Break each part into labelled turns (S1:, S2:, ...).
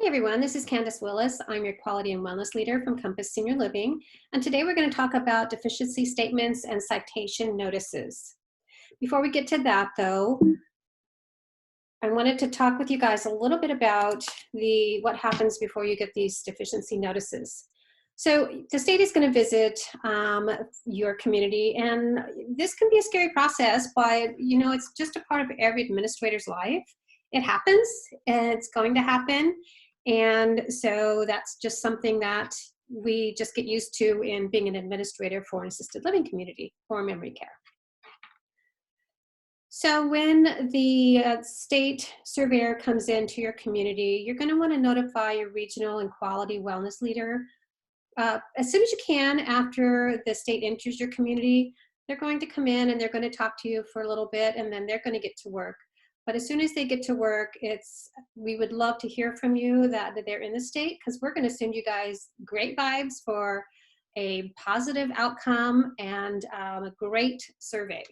S1: everyone, this is Candis Willis. I'm your Quality and Wellness Leader from Compass Senior Living, and today we're going to talk about deficiency statements and citation notices. Before we get to that though, I wanted to talk with you guys a little bit about what happens before you get these deficiency notices. So the state is going to visit your community, and this can be a scary process, but it's just a part of every administrator's life. It happens, and it's going to happen. And so that's just something that we just get used to in being an administrator for an assisted living community or memory care. So when the state surveyor comes into your community, you're going to want to notify your regional and quality wellness leader as soon as you can after the state enters your community. They're going to come in and they're going to talk to you for a little bit, and then they're going to get to work. But as soon as they get to work, we would love to hear from you that they're in the state, because we're going to send you guys great vibes for a positive outcome and a great survey.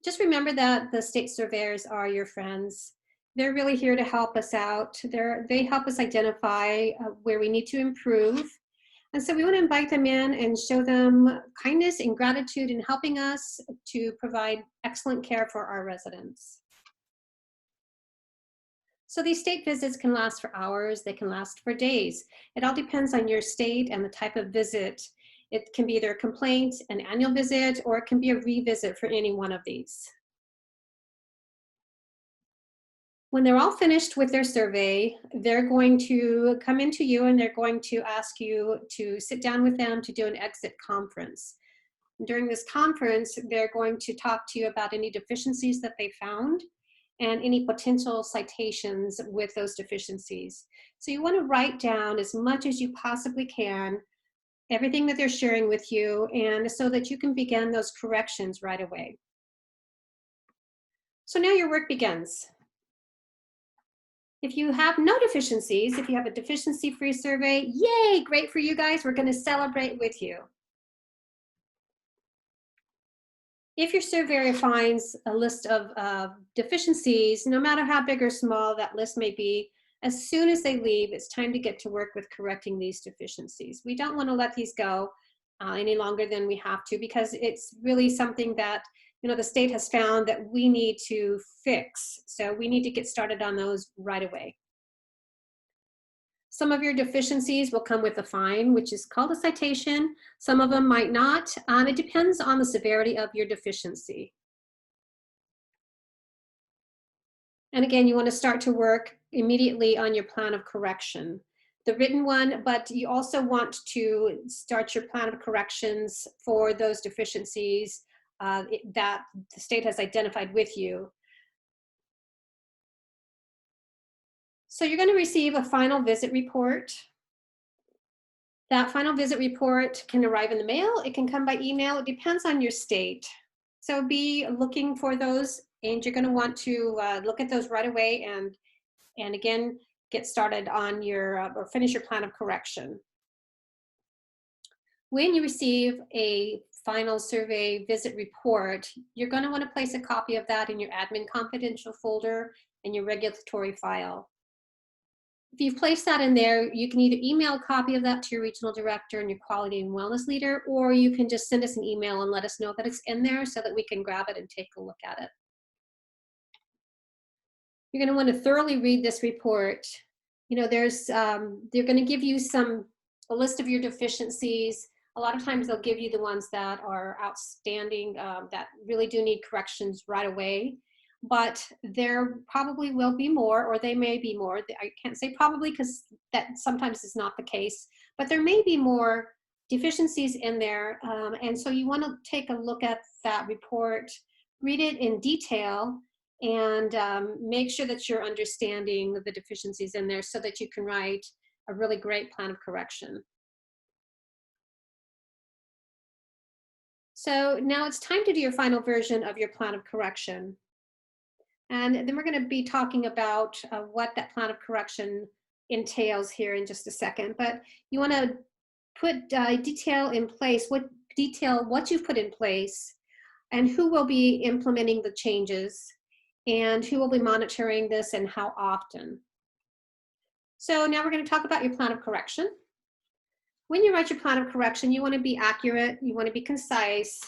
S1: Just remember that the state surveyors are your friends. They're really here to help us out. They help us identify where we need to improve. And so we want to invite them in and show them kindness and gratitude in helping us to provide excellent care for our residents. So these state visits can last for hours, they can last for days. It all depends on your state and the type of visit. It can be either a complaint, an annual visit, or it can be a revisit for any one of these. When they're all finished with their survey, they're going to come into you and they're going to ask you to sit down with them to do an exit conference. During this conference, they're going to talk to you about any deficiencies that they found and any potential citations with those deficiencies. So you want to write down as much as you possibly can, everything that they're sharing with you, and so that you can begin those corrections right away. So now your work begins. If you have no deficiencies, if you have a deficiency-free survey, yay, great for you guys. We're going to celebrate with you. If your surveyor finds a list of deficiencies, no matter how big or small that list may be, as soon as they leave, it's time to get to work with correcting these deficiencies. We don't want to let these go any longer than we have to, because it's really something that the state has found that we need to fix. So we need to get started on those right away. Some of your deficiencies will come with a fine, which is called a citation. Some of them might not. It depends on the severity of your deficiency. And again, you want to start to work immediately on your plan of correction. The written one, but you also want to start your plan of corrections for those deficiencies that the state has identified with you. So you're going to receive a final visit report. That final visit report can arrive in the mail. It can come by email. It depends on your state. So be looking for those, and you're going to want to look at those right away and again, get started on your, or finish your plan of correction. When you receive a final survey visit report, you're going to want to place a copy of that in your admin confidential folder and your regulatory file. If you've placed that in there, you can either email a copy of that to your regional director and your quality and wellness leader, or you can just send us an email and let us know that it's in there so that we can grab it and take a look at it. You're going to want to thoroughly read this report. They're going to give you a list of your deficiencies. A lot of times they'll give you the ones that are outstanding, that really do need corrections right away. But there probably will be more, or they may be more. I can't say probably, because that sometimes is not the case. But there may be more deficiencies in there. And so you want to take a look at that report, read it in detail, and make sure that you're understanding the deficiencies in there so that you can write a really great plan of correction. So now it's time to do your final version of your plan of correction. And then we're going to be talking about what that plan of correction entails here in just a second. But you want to put detail in place, what you've put in place, and who will be implementing the changes, and who will be monitoring this and how often. So now we're going to talk about your plan of correction. When you write your plan of correction, you want to be accurate, you want to be concise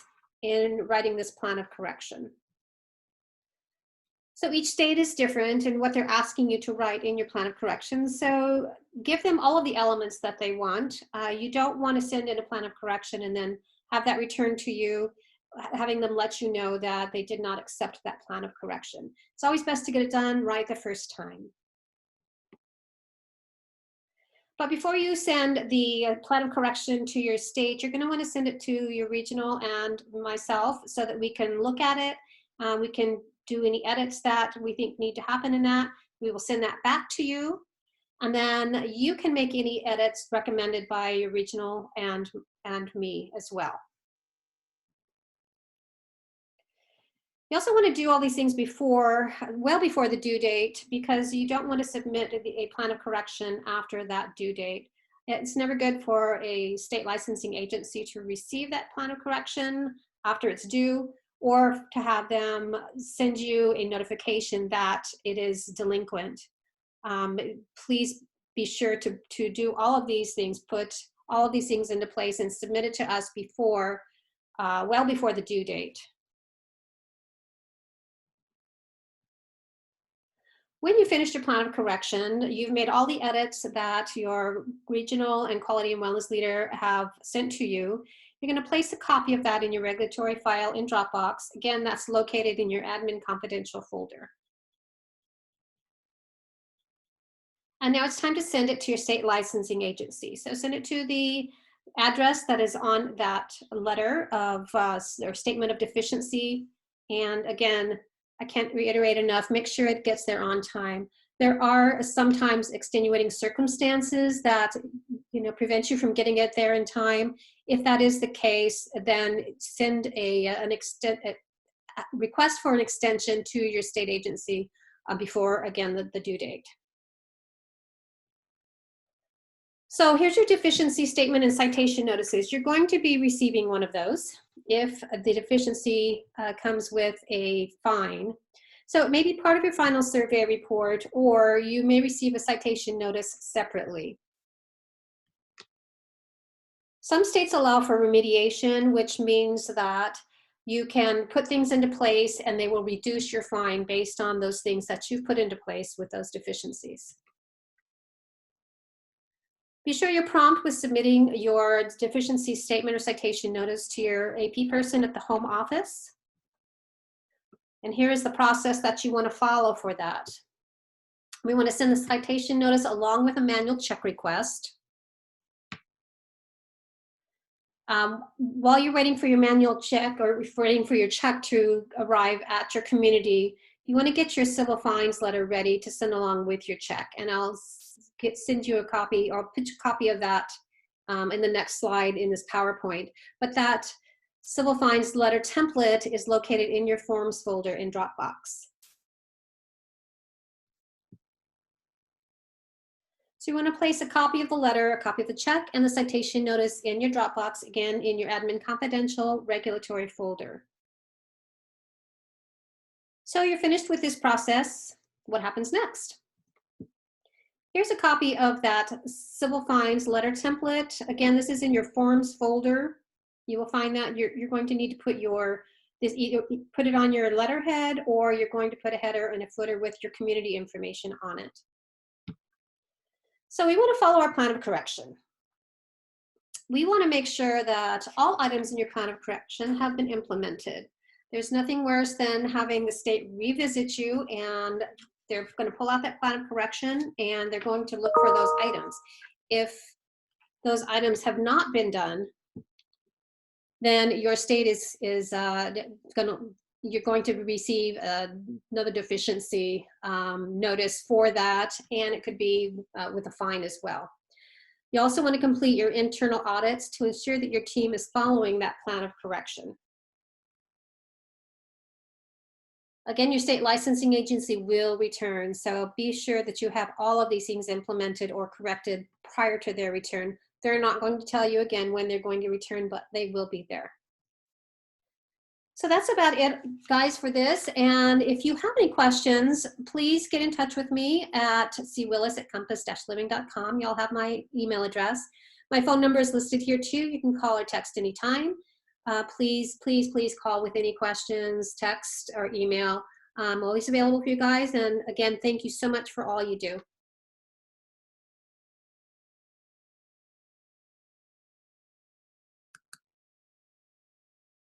S1: in writing this plan of correction. So each state is different in what they're asking you to write in your plan of correction. So give them all of the elements that they want. You don't want to send in a plan of correction and then have that returned to you, having them let you know that they did not accept that plan of correction. It's always best to get it done right the first time. But before you send the plan of correction to your state, you're going to want to send it to your regional and myself so that we can look at it. We can do any edits that we think need to happen in that. We will send that back to you. And then you can make any edits recommended by your regional and me as well. You also want to do all these things well before the due date, because you don't want to submit a plan of correction after that due date. It's never good for a state licensing agency to receive that plan of correction after it's due, or to have them send you a notification that it is delinquent. Please be sure to do all of these things, put all of these things into place and submit it to us well before the due date. When you finish your plan of correction, you've made all the edits that your regional and quality and wellness leader have sent to you. You're going to place a copy of that in your regulatory file in Dropbox. Again, that's located in your admin confidential folder. And now it's time to send it to your state licensing agency. So send it to the address that is on that letter of or statement of deficiency. And again, I can't reiterate enough, make sure it gets there on time. There are sometimes extenuating circumstances that prevent you from getting it there in time. If that is the case, then send a request for an extension to your state agency before, again, the due date. So here's your deficiency statement and citation notices. You're going to be receiving one of those if the deficiency comes with a fine. So it may be part of your final survey report, or you may receive a citation notice separately. Some states allow for remediation, which means that you can put things into place and they will reduce your fine based on those things that you've put into place with those deficiencies. Be sure you're prompt with submitting your deficiency statement or citation notice to your AP person at the home office. And here is the process that you want to follow for that. We want to send the citation notice along with a manual check request. While you're waiting for your manual check or waiting for your check to arrive at your community, you want to get your civil fines letter ready to send along with your check. And I'll send you a copy, or put a copy of that in the next slide in this PowerPoint. But that civil fines letter template is located in your forms folder in Dropbox. So you want to place a copy of the letter, a copy of the check, and the citation notice in your Dropbox, again, in your admin confidential regulatory folder. So you're finished with this process. What happens next? Here's a copy of that civil fines letter template. Again, this is in your forms folder. You will find that you're going to need to put either put it on your letterhead, or you're going to put a header and a footer with your community information on it. So we want to follow our plan of correction. We want to make sure that all items in your plan of correction have been implemented. There's nothing worse than having the state revisit you, and they're going to pull out that plan of correction and they're going to look for those items. If those items have not been done, then your state you're going to receive another deficiency notice for that, and it could be with a fine as well. You also want to complete your internal audits to ensure that your team is following that plan of correction. Again, your state licensing agency will return, so be sure that you have all of these things implemented or corrected prior to their return. They're not going to tell you again when they're going to return, but they will be there. So that's about it, guys, for this. And if you have any questions, please get in touch with me at cwillis@compass-living.com. Y'all have my email address. My phone number is listed here too. You can call or text anytime. Please call with any questions, text or email. I'm always available for you guys. And again, thank you so much for all you do.